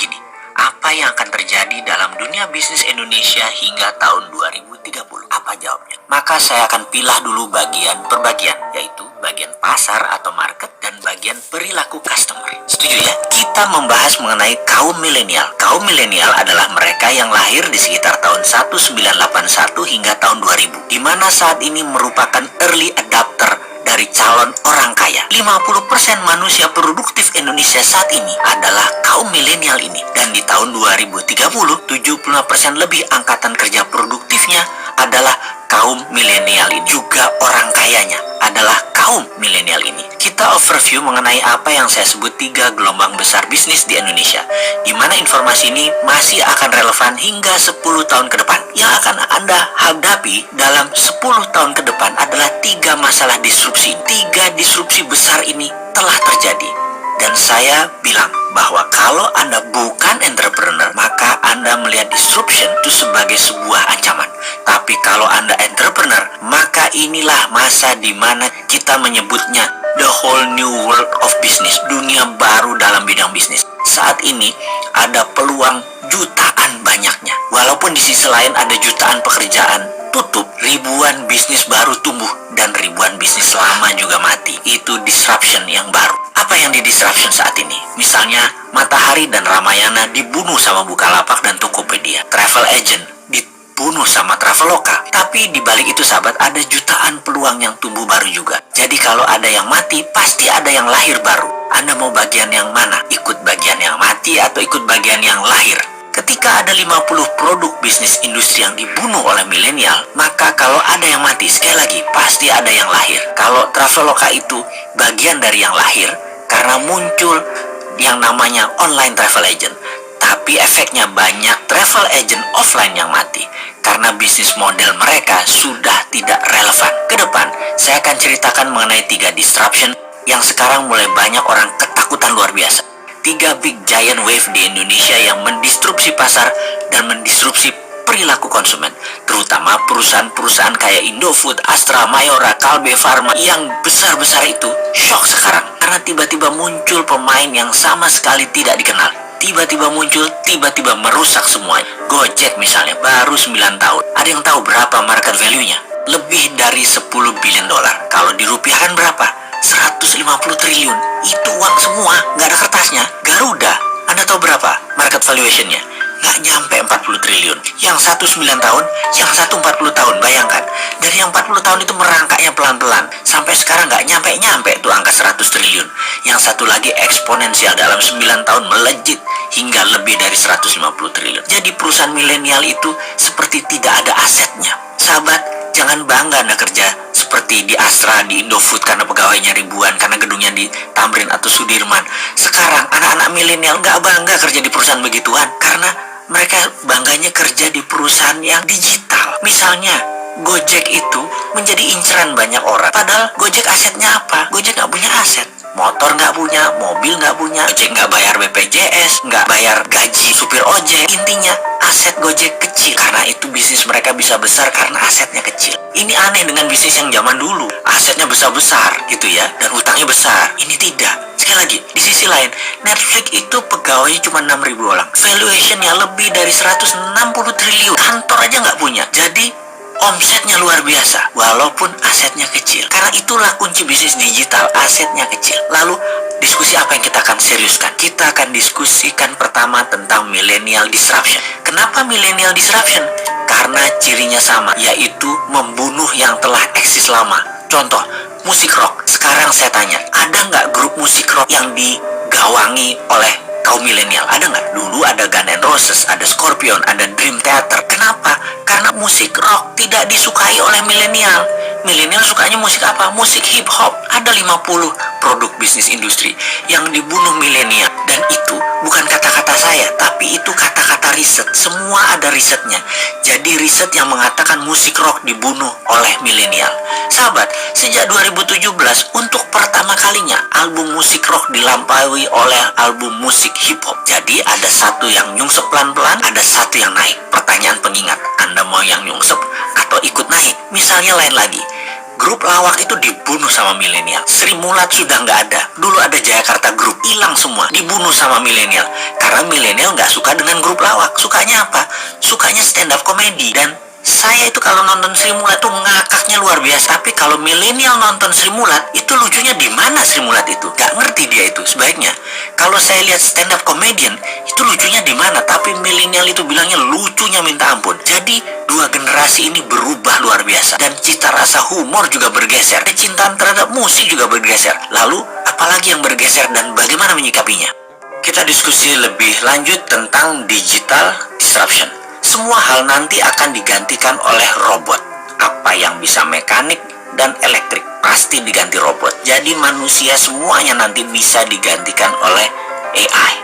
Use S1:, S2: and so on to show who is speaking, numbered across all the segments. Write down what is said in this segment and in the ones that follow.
S1: begini, apa yang akan terjadi dalam dunia bisnis Indonesia hingga tahun 2030? Apa jawabnya? Maka saya akan pilah dulu bagian per bagian, yaitu bagian pasar atau market dan bagian perilaku customer. Setuju ya? Kita membahas mengenai kaum milenial. Kaum milenial adalah mereka yang lahir di sekitar tahun 1981 hingga tahun 2000, di mana saat ini merupakan early adopter dari calon orang kaya. 50% manusia produktif Indonesia saat ini adalah kaum milenial ini. Dan di tahun 2030, 75% lebih angkatan kerja produktifnya adalah kaum milenial ini. Juga orang kayanya adalah kaum milenial ini. Kita overview mengenai apa yang saya sebut 3 gelombang besar bisnis di Indonesia, di mana informasi ini masih akan relevan hingga 10 tahun ke depan. Yang akan Anda hadapi dalam 10 tahun ke depan adalah 3 masalah disrupsi. 3 disrupsi besar ini telah terjadi. Dan saya bilang bahwa kalau Anda bukan entrepreneur, maka Anda melihat disruption itu sebagai sebuah ancaman. Tapi kalau Anda entrepreneur, maka inilah masa di mana kita menyebutnya the whole new world of business, dunia baru dalam bidang bisnis. Saat ini ada peluang jutaan banyaknya. Walaupun di sisi lain ada jutaan pekerjaan tutup, ribuan bisnis baru tumbuh, dan ribuan bisnis lama juga mati. Itu disruption yang baru. Apa yang di disruption saat ini? Misalnya, Matahari dan Ramayana dibunuh sama Bukalapak dan Tokopedia. Travel agent dibunuh sama Traveloka. Tapi di balik itu sahabat, ada jutaan peluang yang tumbuh baru juga. Jadi kalau ada yang mati, pasti ada yang lahir baru. Anda mau bagian yang mana? Ikut bagian yang mati atau ikut bagian yang lahir? Ketika ada 50 produk bisnis industri yang dibunuh oleh milenial, maka kalau ada yang mati, sekali lagi, pasti ada yang lahir. Kalau Traveloka itu bagian dari yang lahir, karena muncul yang namanya online travel agent. Tapi efeknya banyak travel agent offline yang mati, karena bisnis model mereka sudah tidak relevan. Ke depan, saya akan ceritakan mengenai 3 disruption yang sekarang mulai banyak orang ketakutan luar biasa. 3 big giant wave di Indonesia yang mendisrupsi pasar dan mendisrupsi perilaku konsumen, terutama perusahaan-perusahaan kayak Indofood, Astra, Mayora, Kalbe Farma yang besar-besar itu shock sekarang karena tiba-tiba muncul pemain yang sama sekali tidak dikenal. Tiba-tiba muncul, tiba-tiba merusak semuanya. Gojek misalnya, baru 9 tahun. Ada yang tahu berapa market value-nya? Lebih dari 10 billion dolar. Kalau dirupiahkan berapa? 150 triliun. Itu uang semua, nggak ada kertasnya. Garuda, Anda tahu berapa market valuation-nya? Nggak nyampe 40 triliun. Yang satu 9 tahun, yang satu 40 tahun. Bayangkan, dari yang 40 tahun itu merangkaknya pelan-pelan. Sampai sekarang nggak nyampe-nyampe tuh angka 100 triliun. Yang satu lagi eksponensial, dalam 9 tahun melejit hingga lebih dari 150 triliun. Jadi perusahaan milenial itu seperti tidak ada asetnya. Sahabat, jangan bangga Anda kerja seperti di Astra, di Indofood karena pegawainya ribuan, karena gedungnya di Tamrin atau Sudirman. Sekarang anak-anak milenial nggak bangga kerja di perusahaan begituan, karena mereka bangganya kerja di perusahaan yang digital. Misalnya, Gojek itu menjadi inceran banyak orang. Padahal Gojek asetnya apa? Gojek nggak punya aset. Motor nggak punya, mobil nggak punya, Gojek nggak bayar BPJS, nggak bayar gaji supir ojek. Intinya aset Gojek kecil, karena itu bisnis mereka bisa besar karena asetnya kecil. Ini aneh dengan bisnis yang zaman dulu, asetnya besar-besar gitu ya, dan utangnya besar. Ini tidak. Sekali lagi, di sisi lain, Netflix itu pegawainya cuma 6.000 orang, valuationnya lebih dari 160 triliun, kantor aja nggak punya. Jadi omsetnya luar biasa, walaupun asetnya kecil. Karena itulah kunci bisnis digital, asetnya kecil. Lalu, diskusi apa yang kita akan seriuskan? Kita akan diskusikan pertama tentang millennial disruption. Kenapa millennial disruption? Karena cirinya sama, yaitu membunuh yang telah eksis lama. Contoh, musik rock. Sekarang saya tanya, ada nggak grup musik rock yang digawangi oleh kaum milenial? Ada nggak? Dulu ada Guns N' Roses, ada Scorpion, ada Dream Theater. Kenapa? Karena musik rock tidak disukai oleh milenial. Milenial sukanya musik apa? Musik hip hop. Ada 50 produk bisnis industri yang dibunuh milenial. Dan itu bukan kata-kata saya, tapi itu kata-kata riset. Semua ada risetnya. Jadi riset yang mengatakan musik rock dibunuh oleh milenial. Sahabat, sejak 2017 untuk pertama kalinya album musik rock dilampaui oleh album musik hip hop. Jadi ada satu yang nyungsep pelan-pelan, ada satu yang naik. Pertanyaan pengingat, Anda mau yang nyungsep atau ikut naik? Misalnya lain lagi, Grup lawak itu dibunuh sama milenial. Sri Mulat sudah nggak ada. Dulu ada Jayakarta Group, hilang semua, dibunuh sama milenial. Karena milenial nggak suka dengan grup lawak. Sukanya apa? Sukanya stand up comedy. Dan saya itu kalau nonton Sri Mulat tuh ngakaknya luar biasa. Tapi kalau milenial nonton Sri Mulat, itu lucunya di mana Sri Mulat itu? Gak ngerti dia itu. Sebaiknya kalau saya lihat stand up comedian, itu lucunya di mana? Tapi milenial itu bilangnya lucunya minta ampun. Jadi dua generasi ini berubah luar biasa. Dan cita rasa humor juga bergeser. Kecintaan terhadap musik juga bergeser. Lalu apalagi yang bergeser dan bagaimana menyikapinya? Kita diskusi lebih lanjut tentang digital disruption. Semua hal nanti akan digantikan oleh robot. Apa yang bisa mekanik dan elektrik pasti diganti robot. Jadi manusia semuanya nanti bisa digantikan oleh AI,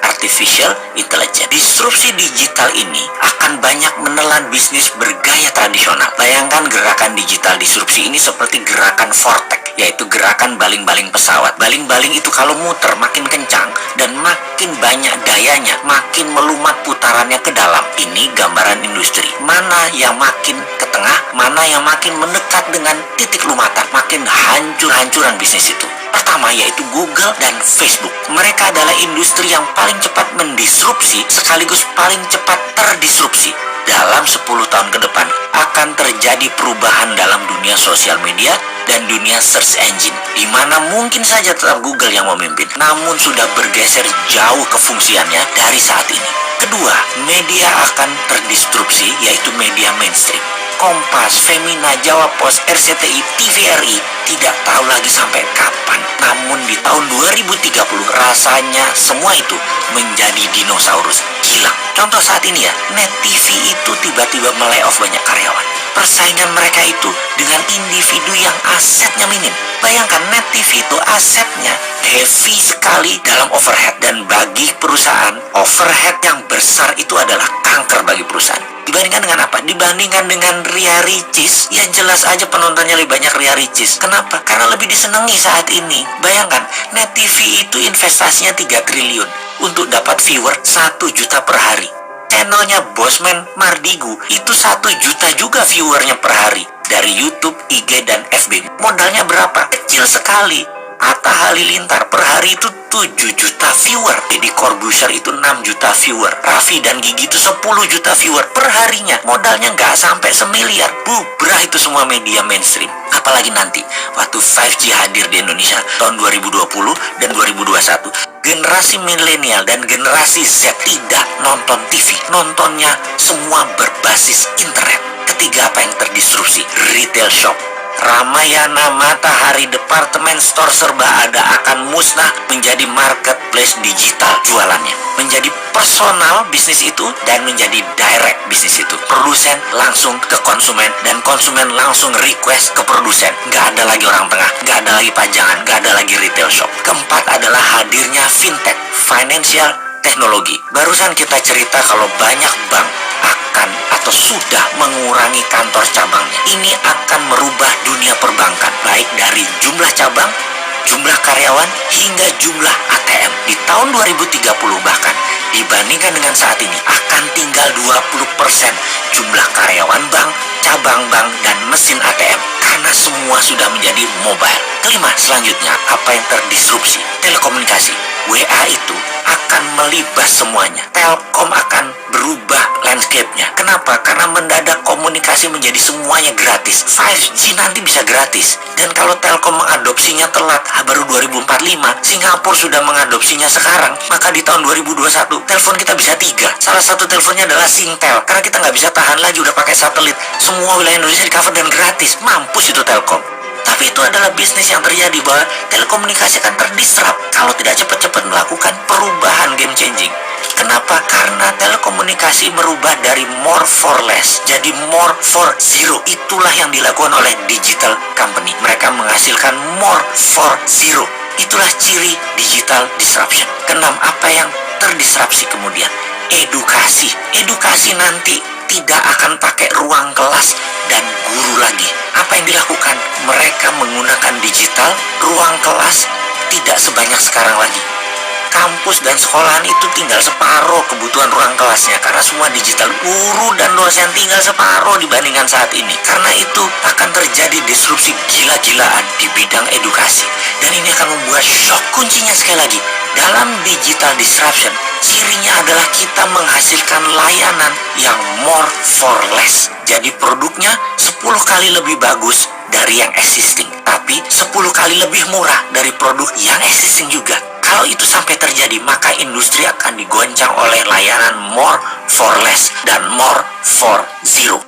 S1: Artificial Intelligence. Disrupsi digital ini akan banyak menelan bisnis bergaya tradisional. Bayangkan gerakan digital disrupsi ini seperti gerakan vortex, yaitu gerakan baling-baling pesawat. Baling-baling itu kalau muter makin kencang dan makin banyak gayanya, makin melumat putarannya ke dalam. Ini gambaran industri. Mana yang makin ke tengah, mana yang makin mendekat dengan titik lumatan, makin hancur-hancuran bisnis itu. Pertama yaitu Google dan Facebook. Mereka adalah industri yang paling cepat mendisrupsi sekaligus paling cepat terdisrupsi. Dalam 10 tahun ke depan akan terjadi perubahan dalam dunia sosial media dan dunia search engine, di mana mungkin saja tetap Google yang memimpin, namun sudah bergeser jauh kefungsiannya dari saat ini. Kedua, media akan terdisrupsi, yaitu media mainstream. Kompas, Femina, Jawa Pos, RCTI, TVRI tidak tahu lagi sampai kapan. Namun di tahun 2030 rasanya semua itu menjadi dinosaurus, hilang. Contoh saat ini ya, Net TV itu tiba-tiba melay-off banyak karyawan. Persaingan mereka itu dengan individu yang asetnya minim. Bayangkan Net TV itu asetnya heavy sekali dalam overhead. Dan bagi perusahaan, overhead yang besar itu adalah kanker bagi perusahaan. Dibandingkan dengan apa? Dibandingkan dengan Ria Ricis, ya jelas aja penontonnya lebih banyak Ria Ricis. Kenapa? Karena lebih disenangi saat ini. Bayangkan, Net TV itu investasinya 3 triliun untuk dapat viewer 1 juta per hari. Channelnya Bosman Mardigu itu 1 juta juga viewernya per hari. Dari YouTube, IG, dan FB. Modalnya berapa? Kecil sekali. Atta Halilintar per hari itu 7 juta viewer. Deddy Corbuzier itu 6 juta viewer. Raffi dan Gigi itu 10 juta viewer per harinya. Modalnya nggak sampai semiliar. Bubrah itu semua media mainstream. Apalagi nanti waktu 5G hadir di Indonesia tahun 2020 dan 2021. Generasi milenial dan generasi Z tidak nonton TV. Nontonnya semua berbasis internet. Ketiga, apa yang terdisrupsi? Retail shop. Ramayana, Matahari, departemen store serba ada akan musnah menjadi marketplace digital jualannya. Menjadi personal bisnis itu dan menjadi direct bisnis itu. Produsen langsung ke konsumen dan konsumen langsung request ke produsen. Nggak ada lagi orang tengah, nggak ada lagi pajangan, nggak ada lagi retail shop. Keempat adalah hadirnya fintech, financial teknologi. Barusan kita cerita kalau banyak bank akan atau sudah mengurangi kantor cabangnya. Ini akan merubah dunia perbankan, baik dari jumlah cabang, jumlah karyawan, hingga jumlah ATM. Di tahun 2030 bahkan, dibandingkan dengan saat ini, akan tinggal 20% jumlah karyawan bank, cabang bank, dan mesin ATM. Karena semua sudah menjadi mobile. Kelima, selanjutnya, apa yang terdisrupsi? Telekomunikasi. WA itu akan melibas semuanya. Telkom akan berubah landscape-nya. Kenapa? Karena mendadak komunikasi menjadi semuanya gratis. 5G nanti bisa gratis. Dan kalau Telkom mengadopsinya telat, baru 2045, Singapura sudah mengadopsinya sekarang, maka di tahun 2021, telepon kita bisa 3. Salah satu teleponnya adalah Singtel. Karena kita nggak bisa tahan lagi, udah pakai satelit. Semua wilayah Indonesia di cover dan gratis. Mampus itu Telkom. Tapi itu adalah bisnis yang terjadi, bahwa telekomunikasi akan terdisrupt kalau tidak cepat-cepat melakukan perubahan game changing. Kenapa? Karena telekomunikasi merubah dari more for less jadi more for zero. Itulah yang dilakukan oleh digital company. Mereka menghasilkan more for zero. Itulah ciri digital disruption. Keenam, apa yang terdisrupsi kemudian? Edukasi. Edukasi nanti tidak akan pakai ruang kelas dan guru lagi. Apa yang dilakukan? Mereka menggunakan digital, ruang kelas tidak sebanyak sekarang lagi. kampus dan sekolahan itu tinggal separuh kebutuhan ruang kelasnya karena semua digital. Guru dan dosen tinggal separuh dibandingkan saat ini. Karena itu akan terjadi disrupsi gila-gilaan di bidang edukasi. Dan ini akan membuat shock. Kuncinya sekali lagi, dalam digital disruption, cirinya adalah kita menghasilkan layanan yang more for less. Jadi produknya 10 kali lebih bagus dari yang existing, tapi 10 kali lebih murah dari produk yang existing juga. Kalau itu sampai terjadi, maka industri akan digoncang oleh layanan more for less dan more for zero.